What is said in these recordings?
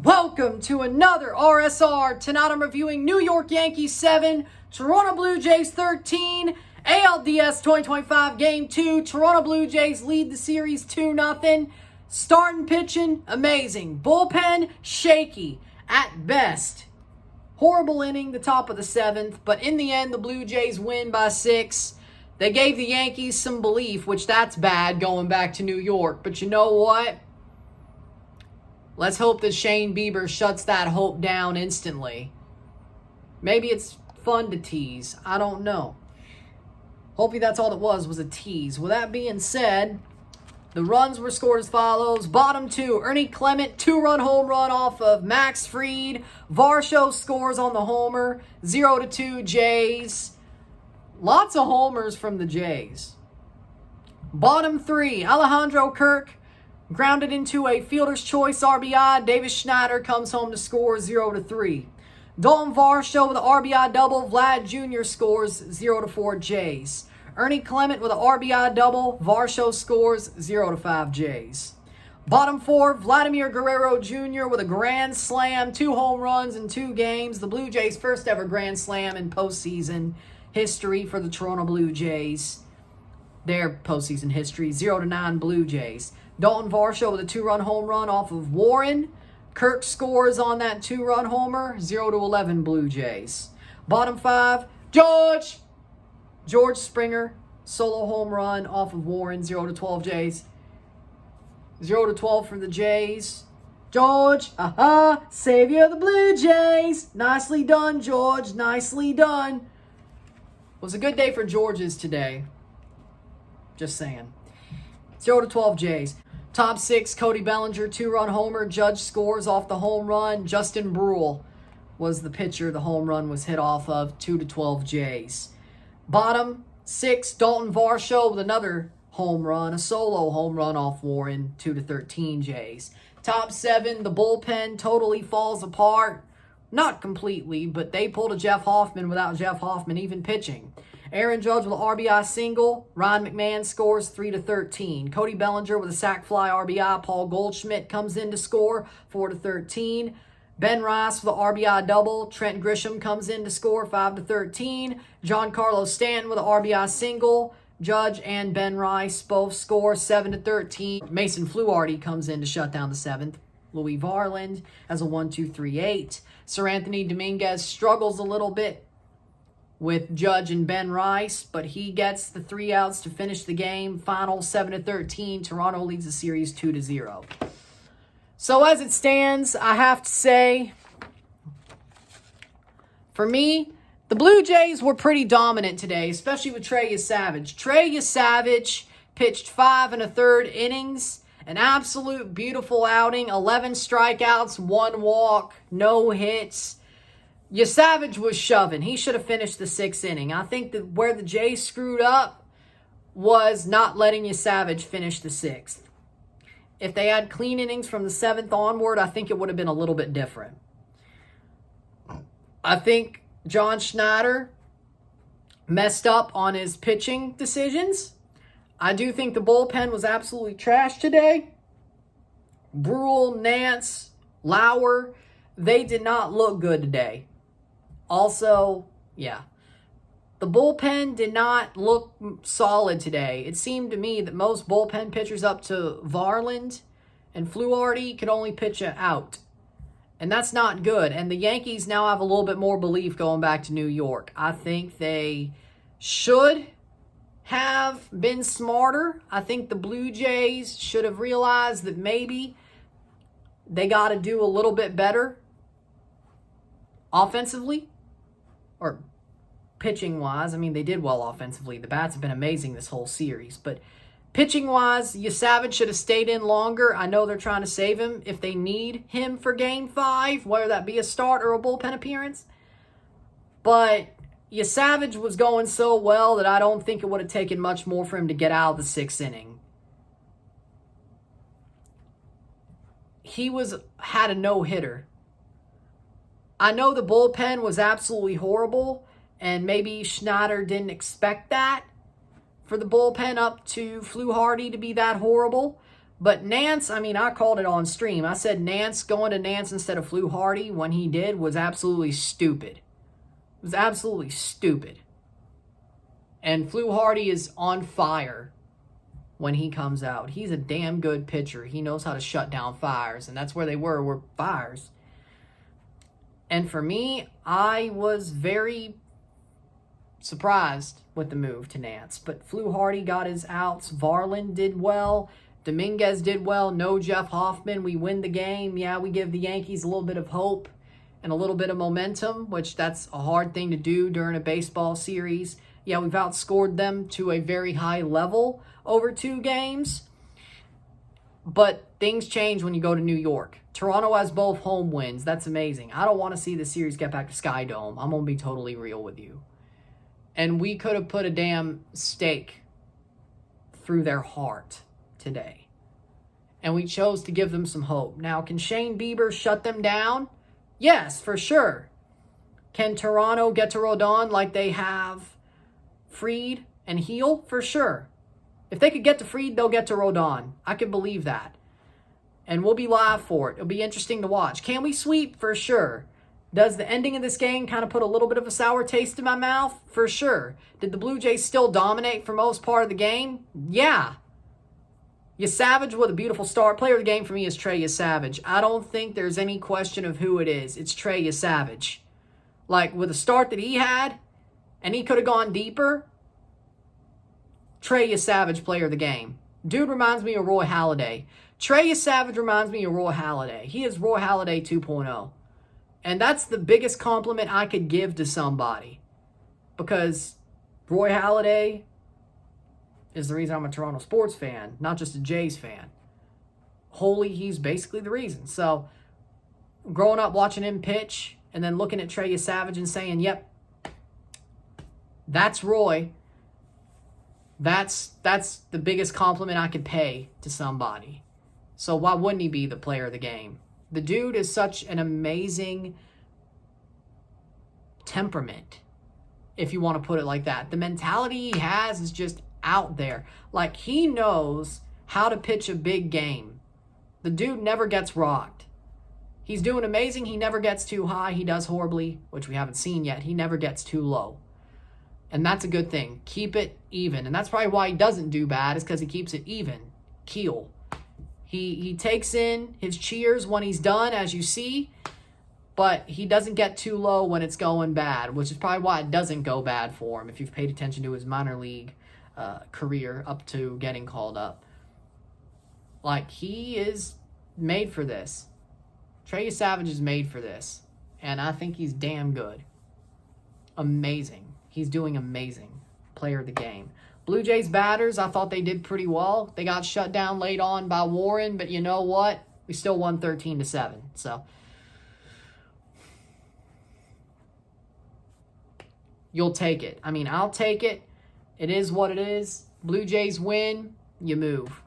Welcome to another RSR. Tonight I'm reviewing New York Yankees 7, Toronto Blue Jays 13, ALDS 2025 Game 2. Toronto Blue Jays lead the series 2-0. Starting pitching, amazing. Bullpen, shaky at best. Horrible inning, the top of the 7th, but in the end, the Blue Jays win by 6. They gave the Yankees some belief, which that's bad going back to New York. But you know what? Let's hope that Shane Bieber shuts that hope down instantly. Maybe it's fun to tease. I don't know. Hopefully that's all it was a tease. With that being said, the runs were scored as follows. Bottom 2, Ernie Clement, 2-run home run off of Max Fried. Varsho scores on the homer. 0-2 Jays. Lots of homers from the Jays. Bottom 3, Alejandro Kirk grounded into a fielder's choice RBI. Davis Schneider comes home to score 0-3. Dalton Varsho with an RBI double. Vlad Jr. scores 0-4 Jays. Ernie Clement with an RBI double. Varsho scores 0-5 Jays. Bottom 4, Vladimir Guerrero Jr. with a grand slam. 2 home runs in 2 games. The Blue Jays' first ever grand slam in postseason history for the Toronto Blue Jays. Their postseason history, 0-9 Blue Jays. Dalton Varsho with a 2-run home run off of Warren. Kirk scores on that 2-run homer, 0-11 Blue Jays. Bottom 5, George Springer, solo home run off of Warren, 0-12 Jays. 0-12 for the Jays. George, savior of the Blue Jays. Nicely done, George, nicely done. It was a good day for Georges today. Just saying. 0-12 Jays. Top 6, Cody Bellinger, 2-run homer. Judge scores off the home run. Justin Brule was the pitcher the home run was hit off of. 2-12 Jays. Bottom 6, Dalton Varsho with another home run. A solo home run off Warren. 2-13 Jays. Top 7, the bullpen totally falls apart. Not completely, but they pulled a Jeff Hoffman without Jeff Hoffman even pitching. Aaron Judge with an RBI single. Ryan McMahon scores 3-13. Cody Bellinger with a sac fly RBI. Paul Goldschmidt comes in to score 4-13. Ben Rice with an RBI double. Trent Grisham comes in to score 5-13. Giancarlo Stanton with an RBI single. Judge and Ben Rice both score 7-13. Mason Fluharty comes in to shut down the 7th. Louis Varland has a 1-2-3-8. Sir Anthony Dominguez struggles a little bit with Judge and Ben Rice, but he gets the 3 outs to finish the game. Final 7-13. Toronto leads the series 2-0. So as it stands, I have to say, for me, the Blue Jays were pretty dominant today, especially with Trey Yesavage. Trey Yesavage pitched 5 1/3 innings. An absolute beautiful outing. 11 strikeouts, 1 walk, no hits. Yesavage was shoving. He should have finished the 6th inning. I think that where the Jays screwed up was not letting Yesavage finish the 6th. If they had clean innings from the 7th onward, I think it would have been a little bit different. I think John Schneider messed up on his pitching decisions. I do think the bullpen was absolutely trash today. Brule, Nance, Lauer, they did not look good today. Also, yeah, the bullpen did not look solid today. It seemed to me that most bullpen pitchers up to Varland and Fluharty could only pitch out. And that's not good. And the Yankees now have a little bit more belief going back to New York. I think they should have been smarter. I think the Blue Jays should have realized that maybe they got to do a little bit better offensively or pitching-wise. I mean, they did well offensively. The bats have been amazing this whole series. But pitching-wise, Yesavage should have stayed in longer. I know they're trying to save him if they need him for Game 5, whether that be a start or a bullpen appearance. But Yesavage was going so well that I don't think it would have taken much more for him to get out of the 6th inning. He had a no-hitter. I know the bullpen was absolutely horrible, and maybe Schneider didn't expect that for the bullpen up to Fluharty to be that horrible. But Nance, I mean, I called it on stream. I said Nance, going to Nance instead of Fluharty when he did was absolutely stupid. It was absolutely stupid. And Fluharty is on fire when he comes out. He's a damn good pitcher. He knows how to shut down fires, and that's where they were fires. And for me, I was very surprised with the move to Nance. But Fluharty got his outs. Varland did well. Dominguez did well. No Jeff Hoffman. We win the game. Yeah, we give the Yankees a little bit of hope and a little bit of momentum, which that's a hard thing to do during a baseball series. Yeah, we've outscored them to a very high level over 2 games. But things change when you go to New York. Toronto has both home wins. That's amazing. I don't want to see the series get back to Sky Dome. I'm going to be totally real with you. And we could have put a damn stake through their heart today. And we chose to give them some hope. Now, can Shane Bieber shut them down? Yes, for sure. Can Toronto get to Rodon like they have Fried and Heel? For sure. If they could get to Fried, they'll get to Rodon. I can believe that. And we'll be live for it. It'll be interesting to watch. Can we sweep? For sure. Does the ending of this game kind of put a little bit of a sour taste in my mouth? For sure. Did the Blue Jays still dominate for most part of the game? Yeah. Yepez with a beautiful start. Player of the game for me is Trey Yepez. I don't think there's any question of who it is. It's Trey Yepez. Like, with the start that he had, and he could have gone deeper, Trey Yepez, player of the game. Dude reminds me of Roy Halladay. Trey Yepez reminds me of Roy Halladay. He is Roy Halladay 2.0. And that's the biggest compliment I could give to somebody. Because Roy Halladay is the reason I'm a Toronto sports fan, not just a Jays fan. Wholly, he's basically the reason. So, growing up watching him pitch and then looking at Trey Yepez and saying, yep, that's Roy. That's the biggest compliment I could pay to somebody. So why wouldn't he be the player of the game? The dude is such an amazing temperament, if you want to put it like that. The mentality he has is just out there. Like, he knows how to pitch a big game. The dude never gets rocked. He's doing amazing. He never gets too high. He does horribly, which we haven't seen yet. He never gets too low. And that's a good thing. Keep it even. And that's probably why he doesn't do bad, is because he keeps it even. Keel. He takes in his cheers when he's done, as you see, but he doesn't get too low when it's going bad, which is probably why it doesn't go bad for him if you've paid attention to his minor league career up to getting called up. Like, he is made for this. Trey Yepez is made for this, and I think he's damn good. Amazing. He's doing amazing. Player of the game. Blue Jays batters, I thought they did pretty well. They got shut down late on by Warren, but you know what? We still won 13-7. So, you'll take it. I mean, I'll take it. It is what it is. Blue Jays win, you move.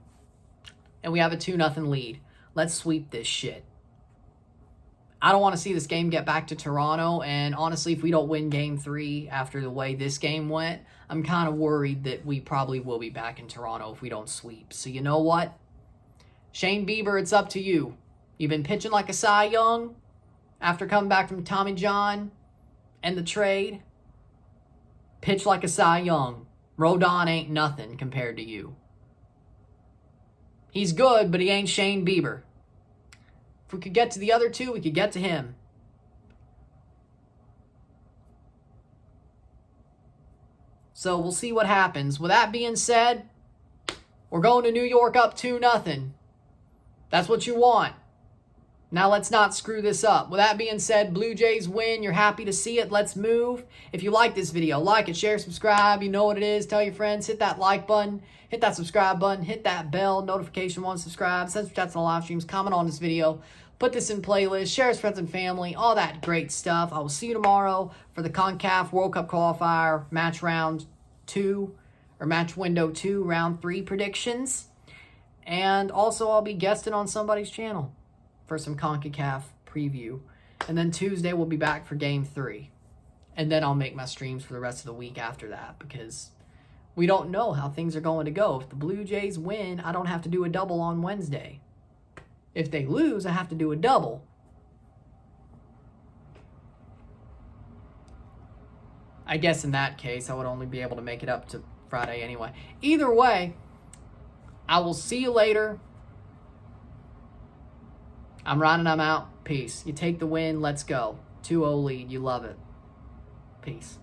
And we have a 2-0 lead. Let's sweep this shit. I don't want to see this game get back to Toronto, and honestly, if we don't win Game 3 after the way this game went, I'm kind of worried that we probably will be back in Toronto if we don't sweep. So you know what? Shane Bieber, it's up to you. You've been pitching like a Cy Young after coming back from Tommy John and the trade. Pitch like a Cy Young. Rodon ain't nothing compared to you. He's good, but he ain't Shane Bieber. If we could get to the other two, we could get to him. So we'll see what happens. With that being said, we're going to New York up 2-0. That's what you want. Now let's not screw this up. With that being said, Blue Jays win. You're happy to see it. Let's move. If you like this video, like it, share, subscribe. You know what it is. Tell your friends. Hit that like button. Hit that subscribe button. Hit that bell. Notification one. Subscribe. Send some chats on the live streams. Comment on this video. Put this in playlist. Share with friends and family. All that great stuff. I will see you tomorrow for the CONCACAF World Cup qualifier match round 2 or match window 2 round 3 predictions. And also I'll be guesting on somebody's channel for some CONCACAF preview. And then Tuesday we'll be back for Game 3. And then I'll make my streams for the rest of the week after that, because We don't know how things are going to go. If the Blue Jays win, I don't have to do a double on Wednesday. If they lose, I have to do a double. I guess in that case, I would only be able to make it up to Friday anyway. Either way, I will see you later. I'm Ron and I'm out. Peace. You take the win. Let's go. 2-0 lead. You love it. Peace.